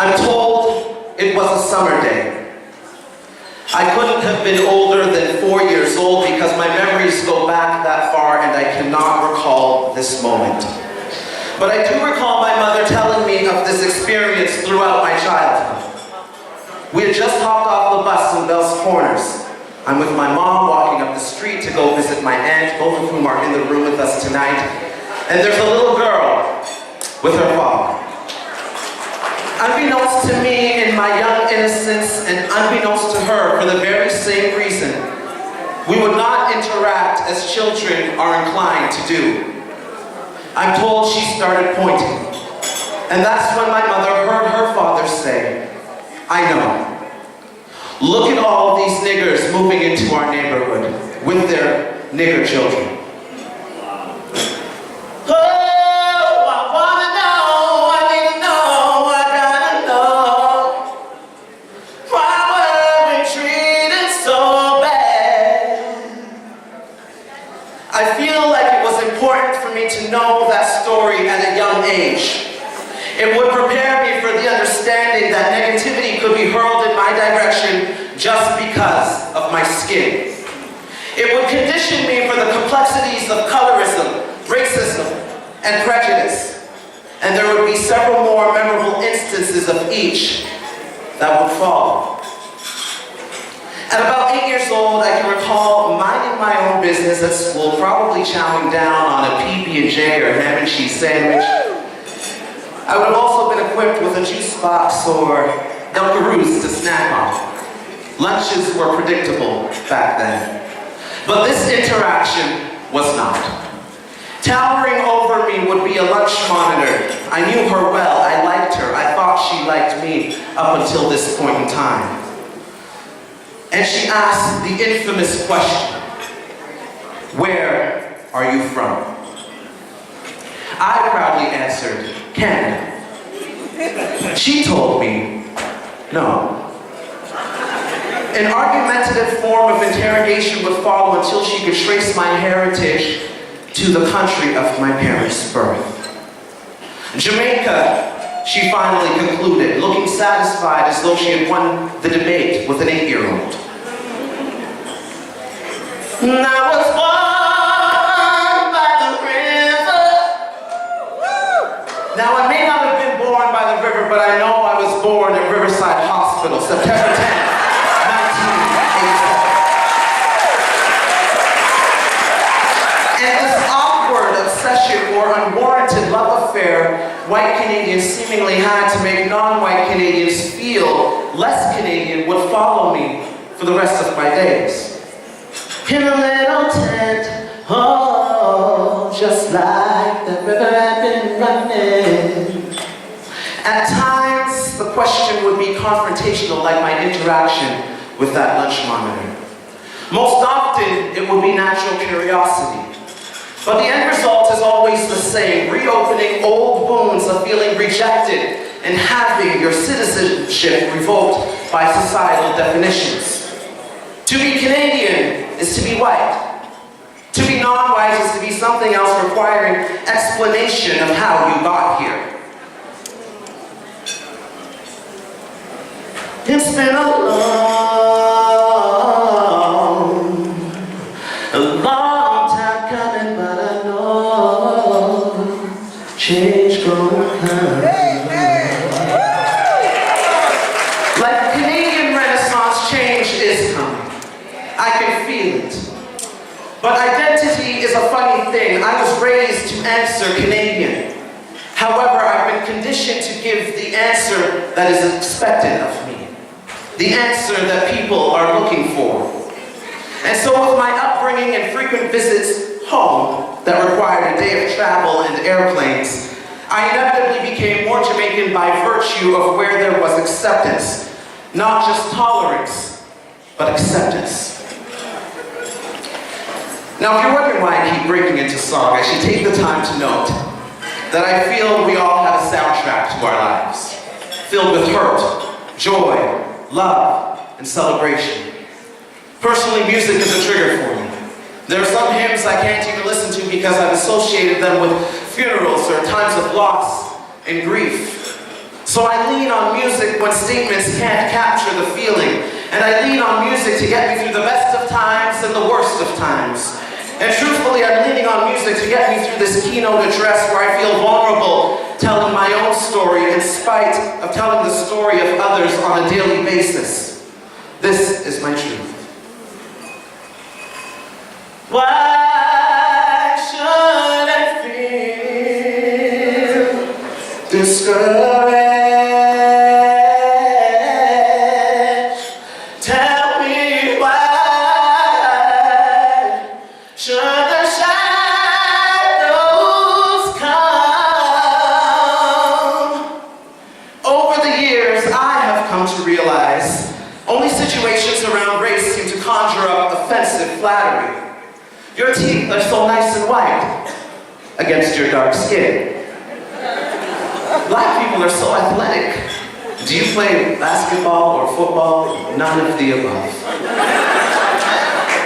I'm told it was a summer day. I couldn't have been older than 4 years old because my memories go back that far and I cannot recall this moment. But I do recall my mother telling me of this experience throughout my childhood. We had just hopped off the bus in Bell's Corners. I'm with my mom walking up the street to go visit my aunt, both of whom are in the room with us tonight. And there's a little girl with her father. Unbeknownst to me in my young innocence and unbeknownst to her for the very same reason, we would not interact as children are inclined to do. I'm told she started pointing. And that's when my mother heard her father say, "I know. Look at all these niggers moving into our neighborhood with their nigger children." I feel like it was important for me to know that story at a young age. It would prepare me for the understanding that negativity could be hurled in my direction just because of my skin. It would condition me for the complexities of colorism, racism, and prejudice. And there would be several more memorable instances of each that would follow. At about 8 years old, I can recall minding my own business at school, probably chowing down on a PB&J or ham and cheese sandwich. I would have also been equipped with a juice box or Dunkaroos to snack on. Lunches were predictable back then. But this interaction was not. Towering over me would be a lunch monitor. I knew her well, I liked her, I thought she liked me up until this point in time. And she asked the infamous question, "Where are you from?" I proudly answered, "Canada." She told me, "No." An argumentative form of interrogation would follow until she could trace my heritage to the country of my parents' birth. Jamaica, she finally concluded, looking satisfied as though she had won the debate with an 8-year-old. I was born by the river. Now, I may not have been born by the river, but I know I was born at Riverside Hospital, September 10th, 1987. And this awkward obsession or unwarranted love affair white Canadians seemingly had to make non-white Canadians feel less Canadian would follow me for the rest of my days. In a little tent, oh, just like the river had been running. At times, the question would be confrontational, like my interaction with that lunch monitor. Most often, it would be natural curiosity. But the end result is always the same, reopening old wounds of feeling rejected and having your citizenship revoked by societal definitions. To be Canadian is to be white. To be non-white is to be something else requiring explanation of how you got here. It's been a long time coming, but I know change gonna come. Like the Canadian Renaissance, change is coming. I can feel it. But identity is a funny thing. I was raised to answer Canadian. However, I've been conditioned to give the answer that is expected of me. The answer that people are looking for. And so with my upbringing and frequent visits home that required a day of travel and airplanes, I inevitably became more Jamaican by virtue of where there was acceptance. Not just tolerance, but acceptance. Now, if you're wondering why I keep breaking into song, I should take the time to note that I feel we all have a soundtrack to our lives, filled with hurt, joy, love, and celebration. Personally, music is a trigger for me. There are some hymns I can't even listen to because I've associated them with funerals or times of loss and grief. So I lean on music when statements can't capture the feeling. And I lean on music to get me through the best of times and the worst of times. And truthfully, I'm leaning on music to get me through this keynote address where I feel vulnerable telling my own story in spite of telling the story of others on a daily basis. This is my truth. Why should I feel discouraged? Tell me why should the shadows come? Over the years, I have come to realize only situations around race seem to conjure up offensive flattery. Your teeth are so nice and white against your dark skin. Black people are so athletic. Do you play basketball or football? None of the above.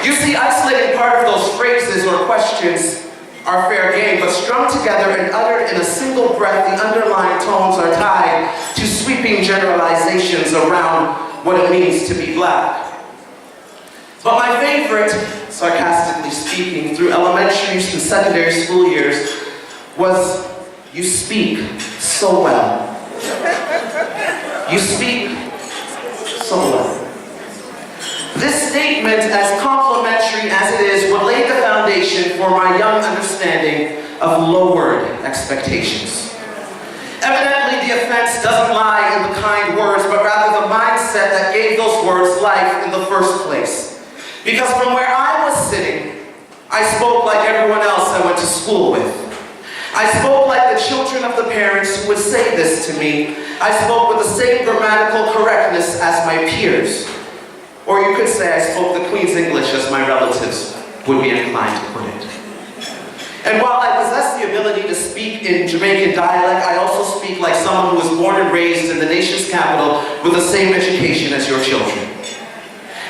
You see, isolating part of those phrases or questions are fair game, but strung together and uttered in a single breath, the underlying tones are tied to sweeping generalizations around what it means to be black. But my favorite, sarcastically speaking, through elementary and secondary school years was, "You speak so well." You speak so well. This statement, as complimentary as it is, would lay the foundation for my young understanding of lowered expectations. Evidently, the offense doesn't lie in the kind words, but rather the mindset that gave those words life in the first place. Because from where I was sitting, I spoke like everyone else I went to school with. I spoke like the children of the parents who would say this to me. I spoke with the same grammatical correctness as my peers. Or you could say I spoke the Queen's English as my relatives would be inclined to put it. And while I possess the ability to speak in Jamaican dialect, I also speak like someone who was born and raised in the nation's capital with the same education as your children.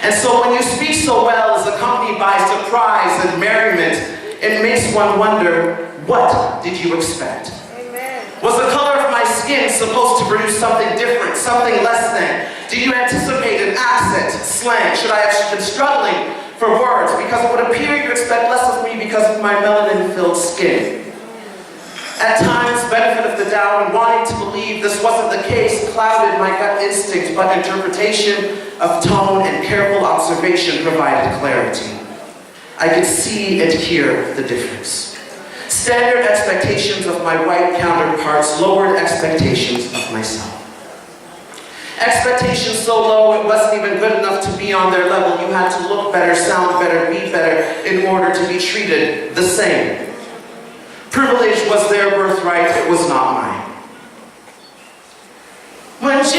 And so when you speak so well is accompanied by surprise and merriment, it makes one wonder, what did you expect? Amen. Was the color of my skin supposed to produce something different, something less than? Did you anticipate an accent, slang? Should I have been struggling for words? Because it would appear you expect less of me because of my melanin-filled skin. At times, benefit of the doubt and wanting to believe this wasn't the case clouded my gut instinct, but interpretation of tone and careful observation provided clarity. I could see and hear the difference. Standard expectations of my white counterparts lowered expectations of myself. Expectations so low it wasn't even good enough to be on their level. You had to look better, sound better, be better in order to be treated the same. Privilege was their birthright, it was not mine. When Jesus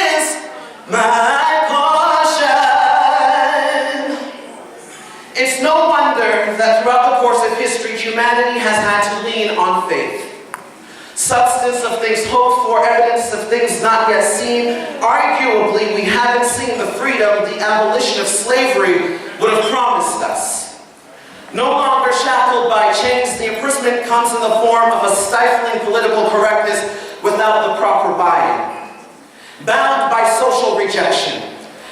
is my portion, it's no wonder that throughout the course of history, humanity has had to lean on faith. Substance of things hoped for, evidence of things not yet seen. Arguably, we haven't seen the freedom the abolition of slavery would have promised us. No longer shackled by chains, the imprisonment comes in the form of a stifling political correctness without the proper buy-in. Bound by social rejection,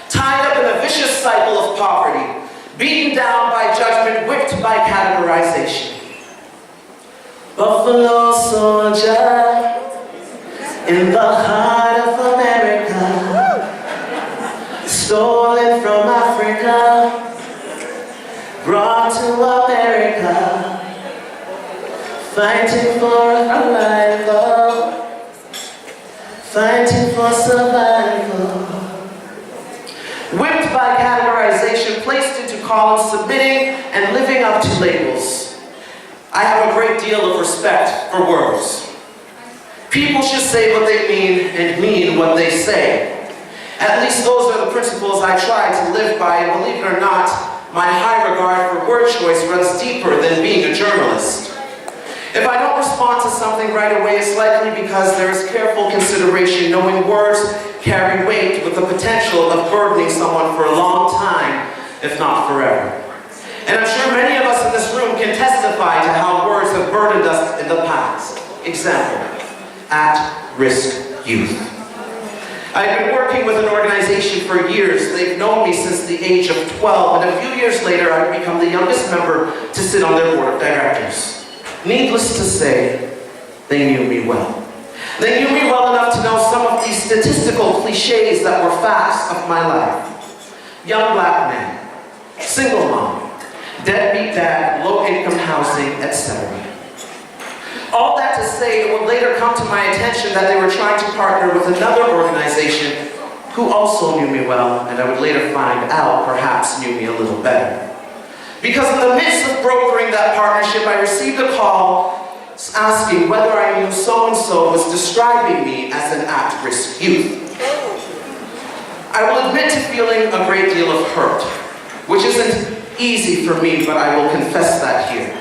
tied up in a vicious cycle of poverty, beaten down by judgment, whipped by categorization. Buffalo soldier in the heart of America, stolen from Africa, brought to America, fighting for arrival, fighting for survival. Whipped by categorization, placed into columns, submitting and living up to labels. I have a great deal of respect for words. People should say what they mean and mean what they say. At least those are the principles I try to live by, and believe it or not, my high regard for word choice runs deeper than being a journalist. If I don't respond to something right away, it's likely because there is careful consideration, knowing words carry weight with the potential of burdening someone for a long time, if not forever. And I'm sure many of us in this room can testify to how words have burdened us in the past. example, at-risk youth. I've been working with an organization for years. They've known me since the age of 12, and a few years later I've become the youngest member to sit on their board of directors. Needless to say, they knew me well. They knew me well enough to know some of these statistical cliches that were facts of my life. Young black man, single mom, deadbeat dad, low-income housing, etc. All that to say, it would later come to my attention that they were trying to partner with another organization who also knew me well, and I would later find out perhaps knew me a little better. Because in the midst of brokering that partnership, I received a call asking whether I knew so-and-so was describing me as an at-risk youth. I will admit to feeling a great deal of hurt, which isn't easy for me, but I will confess that here.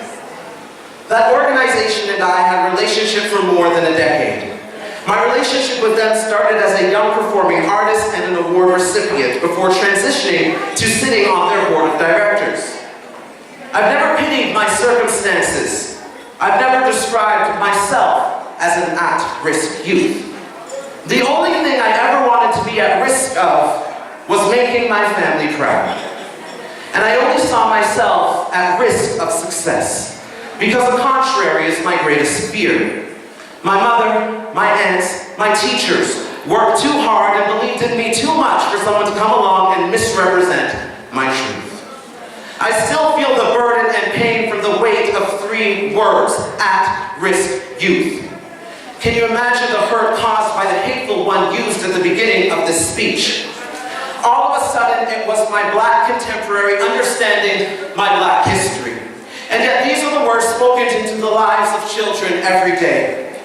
That organization and I had a relationship for more than a decade. My relationship with them started as a young performing artist and an award recipient before transitioning to sitting on their board of directors. I've never pitied my circumstances. I've never described myself as an at-risk youth. The only thing I ever wanted to be at risk of was making my family proud. And I only saw myself at risk of success, because the contrary is my greatest fear. My mother, my aunts, my teachers worked too hard and believed in me too much for someone to come along and misrepresent my truth. I still feel the burden and pain from the weight of 3 words, at-risk youth. Can you imagine the hurt caused by the hateful one used at the beginning of this speech? All of a sudden, it was my black contemporary understanding my black history. And yet these are the words spoken into the lives of children every day.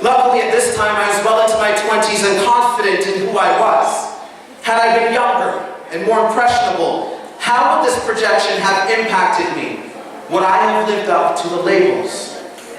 Luckily, at this time, I was well into my 20s and confident in who I was. Had I been younger and more impressionable, how would this projection have impacted me? Would I have lived up to the labels?